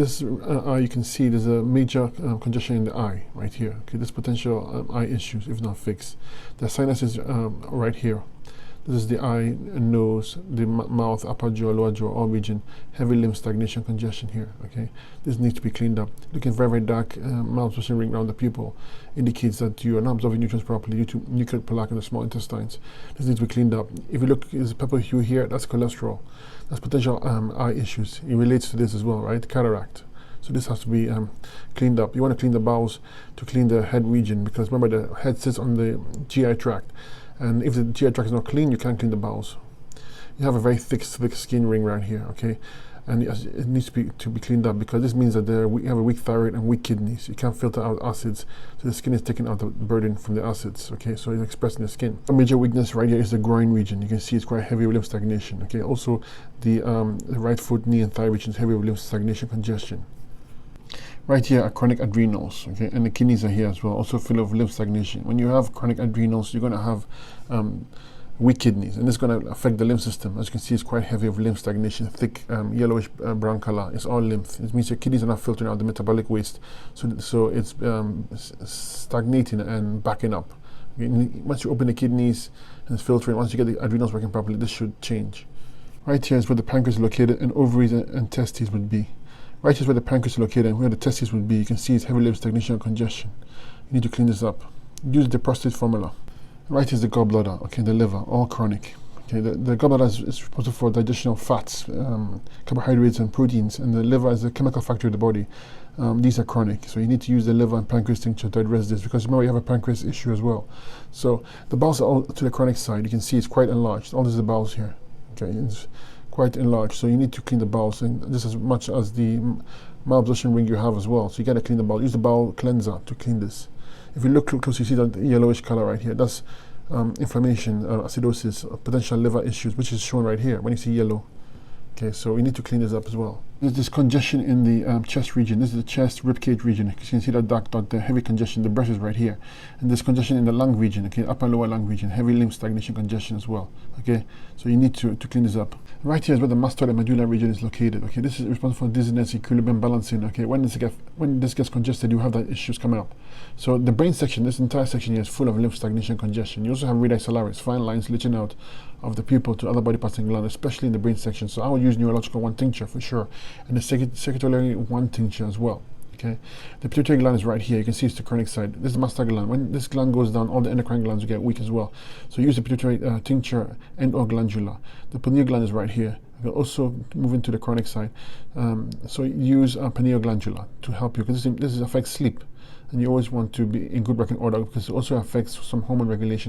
This eye, you can see there's a major congestion in the eye right here. Okay, there's potential eye issues if not fixed. The sinus is right here. This is the eye, nose, the mouth, upper jaw, lower jaw, all region. Heavy limb stagnation, congestion here. Okay, this needs to be cleaned up. Looking very, very dark malabsorption ring around the pupil indicates that you are not absorbing nutrients properly due to nuclear plaque in the small intestines. This needs to be cleaned up. If you look, is purple hue here, that's cholesterol. That's potential eye issues. It relates to this as well, right? Cataract. So this has to be cleaned up. You want to clean the bowels to clean the head region, because remember the head sits on the GI tract. And if the GI tract is not clean, you can't clean the bowels. You have a very thick skin ring right here, okay? And it needs to be cleaned up, because this means that we have a weak thyroid and weak kidneys. You can't filter out acids, so the skin is taking out the burden from the acids, okay? So it's expressed in the skin. A major weakness right here is the groin region. You can see it's quite heavy with lymph stagnation, okay? Also, the right foot, knee, and thigh region is heavy with lymph stagnation, congestion. Right here are chronic adrenals, okay, and the kidneys are here as well, also full of lymph stagnation. When you have chronic adrenals, you're going to have weak kidneys, and this is going to affect the lymph system. As you can see, it's quite heavy of lymph stagnation, thick yellowish brown color. It's all lymph. It means your kidneys are not filtering out the metabolic waste, so it's stagnating and backing up. Okay? Once you open the kidneys and it's filtering, once you get the adrenals working properly, this should change. Right here is where the pancreas is located, and ovaries and testes would be. Right here is where the pancreas is located, and where the testes would be. You can see it's heavy lymph stagnation and congestion. You need to clean this up. Use the prostate formula. Right here is the gallbladder, okay, the liver, all chronic. Okay, the gallbladder is responsible for digestion of fats, carbohydrates, and proteins, and the liver is the chemical factory of the body. These are chronic, so you need to use the liver and pancreas tincture to address this, because remember you have a pancreas issue as well. So the bowels are all to the chronic side. You can see it's quite enlarged. All this is the bowels here. Okay, it's quite enlarged, so you need to clean the bowels, and just as much as the malabsorption ring you have as well. So you got to clean the bowel. Use the bowel cleanser to clean this. If you look close, you see that yellowish color right here. That's inflammation, acidosis, potential liver issues, which is shown right here when you see yellow. Okay, so we need to clean this up as well. There's this congestion in the chest region. This is the chest ribcage region. You can see that dark dot, the heavy congestion. The breast is right here, and there's congestion in the lung region. Okay, upper and lower lung region, heavy lymph stagnation, congestion as well. Okay, so you need to clean this up. Right here is where the mastoid and medulla region is located. Okay, this is responsible for dizziness, equilibrium, balancing. Okay, when this gets congested, you have that issues coming up. So the brain section, this entire section here is full of lymph stagnation, congestion. You also have radii salaris, fine lines leaching out of the pupil to other body parts and gland, especially in the brain section. So I would use neurological 1 tincture for sure, and the secretarial 1 tincture as well. Okay, the pituitary gland is right here. You can see it's the chronic side. This is the master gland. When this gland goes down, all the endocrine glands will get weak as well. So use the pituitary tincture and/or glandular. The pineal gland is right here. You can also move into the chronic side. So use pineal glandular to help you, because this affects sleep, and you always want to be in good working order, because it also affects some hormone regulation.